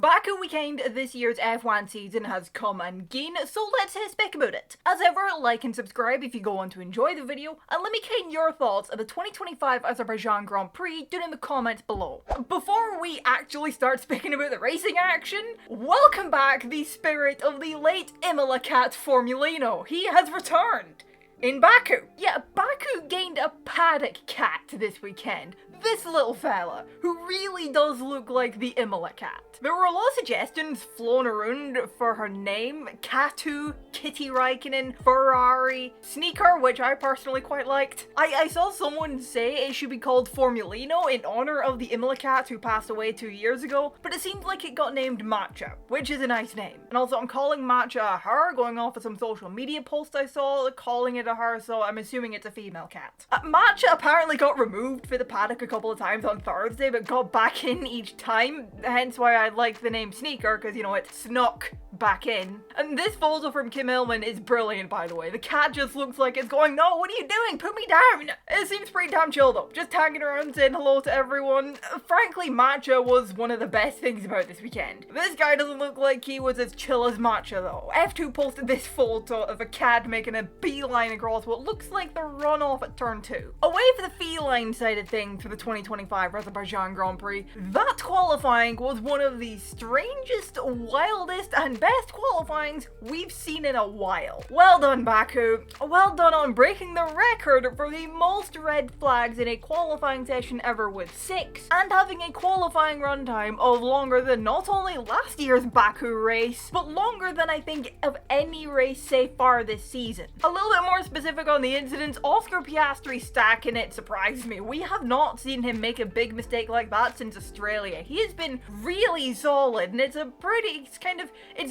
Baku weekend this year's F1 season has come and gone, so let's speak about it. As ever, like and subscribe if you go on to enjoy the video, and let me get your thoughts of the 2025 Azerbaijan Grand Prix down in the comments below. Before we actually start speaking about the racing action, welcome back the spirit of the late Imola cat Formulino. He has returned in Baku. Yeah, Baku gained a paddock cat this weekend. This little fella, who really does look like the Imola cat. There were a lot of suggestions flown around for her name: Katu, Kitty Raikkonen, Ferrari, Sneaker, which I personally quite liked. I saw someone say it should be called Formulino in honor of the Imola cat who passed away 2 years ago, but it seems like it got named Matcha, which is a nice name. And also I'm calling Matcha a her, going off of some social media post I saw calling it a her, so I'm assuming it's a female cat. Matcha apparently got removed for the paddock a couple of times on Thursday, but got back in each time, hence why I like the name Sneaker, because you know, it snuck back in. And this photo from Kim Hillman is brilliant, by the way. The cat just looks like it's going, no, what are you doing? Put me down! It seems pretty damn chill though, just tagging around saying hello to everyone. Frankly, Matcha was one of the best things about this weekend. This guy doesn't look like he was as chill as Matcha though. F2 posted this photo of a cat making a beeline across what looks like the runoff at turn 2. Away from the feline side of things for the 2025 Azerbaijan Grand Prix, that qualifying was one of the strangest, wildest, and best qualifyings we've seen in a while. Well done, Baku. Well done on breaking the record for the most red flags in a qualifying session ever with 6, and having a qualifying runtime of longer than not only last year's Baku race, but longer than I think of any race so far this season. A little bit more specific on the incidents, Oscar Piastri stacking it surprised me. We have not seen him make a big mistake like that since Australia. He has been really solid, and it's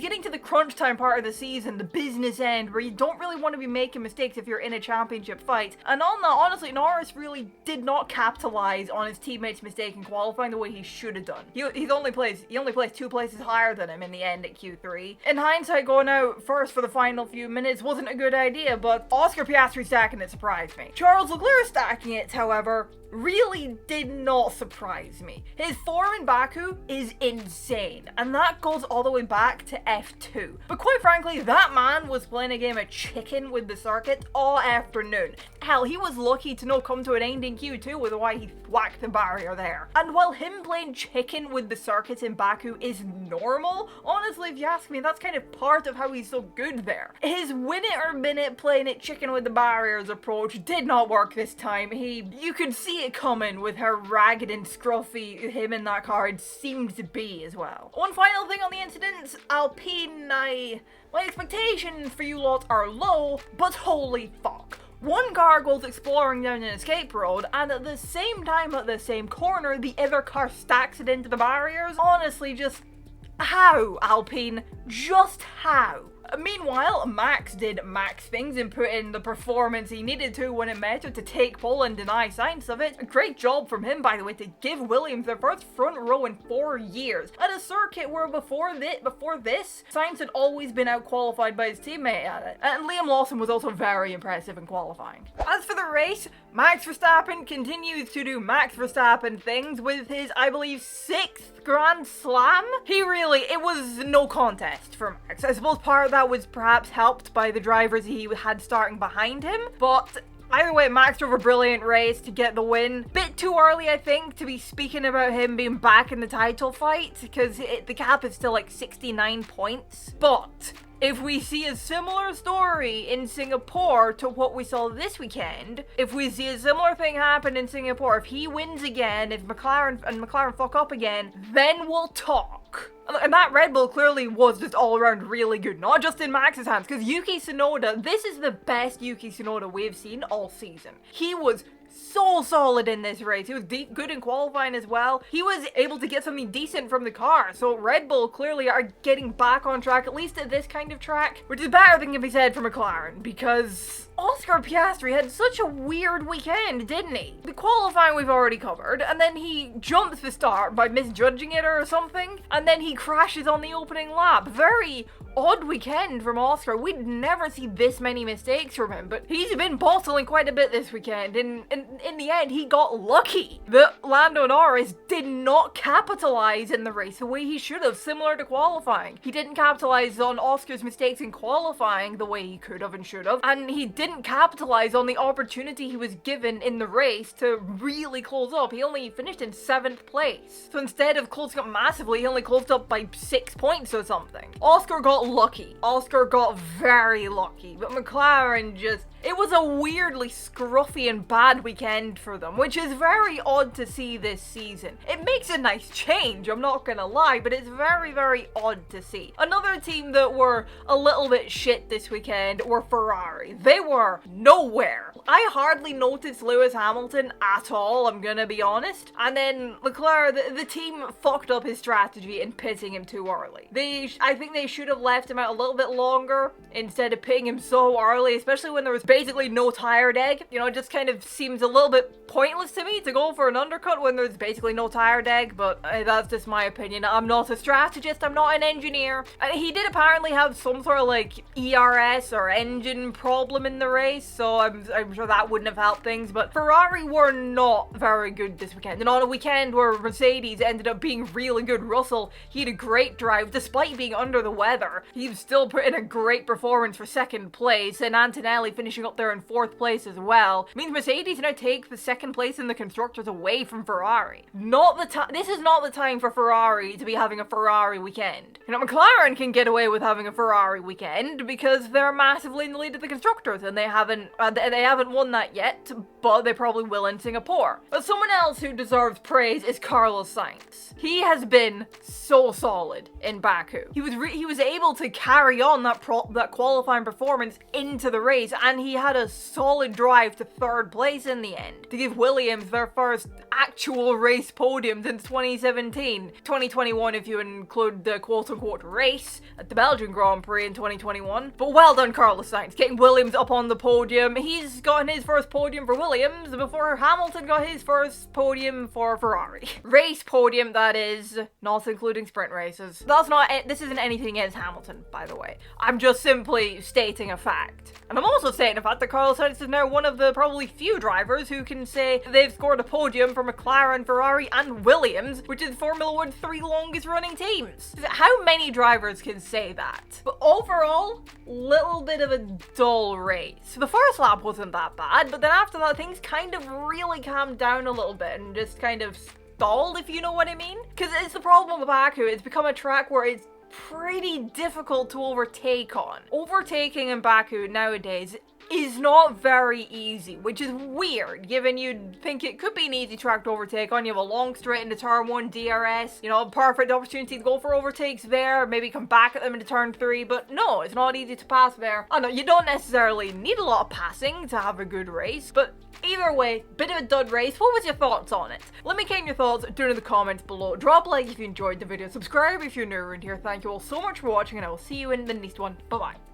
getting to the crunch time part of the season, the business end, where you don't really want to be making mistakes if you're in a championship fight. And on that, honestly, Norris really did not capitalize on his teammate's mistake in qualifying the way he should have done. He only placed 2 places higher than him in the end at Q3. In hindsight, going out first for the final few minutes wasn't a good idea, but Oscar Piastri stacking it surprised me. Charles Leclerc stacking it, however, really did not surprise me. His form in Baku is insane, and that goes all the way back to F2. But quite frankly, that man was playing a game of chicken with the circuit all afternoon. Hell, he was lucky to not come to an end in Q2 with why he whacked the barrier there. And while him playing chicken with the circuit in Baku is normal, honestly, if you ask me, that's kind of part of how he's so good there. His win it or min it playing it chicken with the barriers approach did not work this time. You could see it coming with how ragged and scruffy him in that car seemed to be as well. One final thing on the incidents, Alpine, my expectations for you lot are low, but holy fuck. One car goes exploring down an escape road, and at the same time, at the same corner, the other car stacks it into the barriers. Honestly, just how, Alpine? Just how? Meanwhile, Max did Max things and put in the performance he needed to when it mattered to take pole and deny Sainz of it. A great job from him, by the way, to give Williams their first front row in 4 years at a circuit where before this, Sainz had always been out-qualified by his teammate at it. And Liam Lawson was also very impressive in qualifying. As for the race, Max Verstappen continues to do Max Verstappen things with his, I believe, 6th Grand Slam. It was no contest for Max. I suppose part of that was perhaps helped by the drivers he had starting behind him, but either way, Max drove a brilliant race to get the win. Bit too early, I think, to be speaking about him being back in the title fight, because the gap is still like 69 points. But if we see a similar story in Singapore to what we saw this weekend, if we see a similar thing happen in Singapore, if he wins again, if McLaren fuck up again, then we'll talk. And that Red Bull clearly was just all around really good, not just in Max's hands, because Yuki Tsunoda, this is the best Yuki Tsunoda we've seen all season. He was so solid in this race. He was good in qualifying as well. He was able to get something decent from the car. So Red Bull clearly are getting back on track, at least at this kind of track, which is better than can be said for McLaren, because Oscar Piastri had such a weird weekend, didn't he? The qualifying we've already covered, and then he jumps the start by misjudging it or something, and then he crashes on the opening lap. Very odd weekend from Oscar. We'd never see this many mistakes from him, but he's been bottling quite a bit this weekend, and in the end, he got lucky that Lando Norris did not capitalize in the race the way he should have, similar to qualifying. He didn't capitalize on Oscar's mistakes in qualifying the way he could have and should have, and he didn't capitalize on the opportunity he was given in the race to really close up. He only finished in 7th place. So instead of closing up massively, he only closed up by 6 points or something. Oscar got lucky. Oscar got very lucky, but McLaren just... It was a weirdly scruffy and bad weekend for them, which is very odd to see this season. It makes a nice change, I'm not gonna lie, but it's very, very odd to see. Another team that were a little bit shit this weekend were Ferrari. They were nowhere. I hardly noticed Lewis Hamilton at all, I'm gonna be honest. And then Leclerc, the team fucked up his strategy in pitting him too early. I think they should have left him out a little bit longer instead of pitting him so early, especially when there was basically no tire deg. You know, it just kind of seems a little bit pointless to me to go for an undercut when there's basically no tire deg, but that's just my opinion. I'm not a strategist, I'm not an engineer. He did apparently have some sort of like ERS or engine problem in the race, so I'm sure that wouldn't have helped things, but Ferrari were not very good this weekend. And on a weekend where Mercedes ended up being really good, Russell, he had a great drive despite being under the weather. He still put in a great performance for 2nd place, and Antonelli finishing up there in 4th place as well. It means Mercedes now take the 2nd place in the constructors away from Ferrari. This is not the time for Ferrari to be having a Ferrari weekend. You know, McLaren can get away with having a Ferrari weekend because they're massively in the lead of the constructors, and they haven't won that yet, but they probably will in Singapore. But someone else who deserves praise is Carlos Sainz. He has been so solid in Baku. He was able to carry on that qualifying performance into the race, and he had a solid drive to 3rd place in the end to give Williams their first actual race podium since 2017. 2021 if you include the quote-unquote race at the Belgian Grand Prix in 2021. But well done, Carlos Sainz, getting Williams up on the podium. He's gotten his first podium for Williams before Hamilton got his first podium for Ferrari. Race podium, that is, not including sprint races. This isn't anything against Hamilton, by the way. I'm just simply stating a fact. And I'm also stating the fact that Carlos Sainz is now one of the probably few drivers who can say they've scored a podium for McLaren, Ferrari, and Williams, which is Formula One's 3 longest running teams. How many drivers can say that? But overall, little bit of a dull race. The first lap wasn't that bad, but then after that, things kind of really calmed down a little bit and just kind of stalled, if you know what I mean. Because it's the problem with Baku, it's become a track where it's pretty difficult to overtake on. Overtaking in Baku nowadays is not very easy, which is weird, given you'd think it could be an easy track to overtake on. You have a long straight into turn 1 DRS, you know, a perfect opportunity to go for overtakes there, maybe come back at them into turn 3, but no, it's not easy to pass there. I know, you don't necessarily need a lot of passing to have a good race, but either way, bit of a dud race. What was your thoughts on it? Let me know your thoughts down in the comments below. Drop a like if you enjoyed the video, subscribe if you're new around here. Thank you all so much for watching, and I will see you in the next one. Bye bye.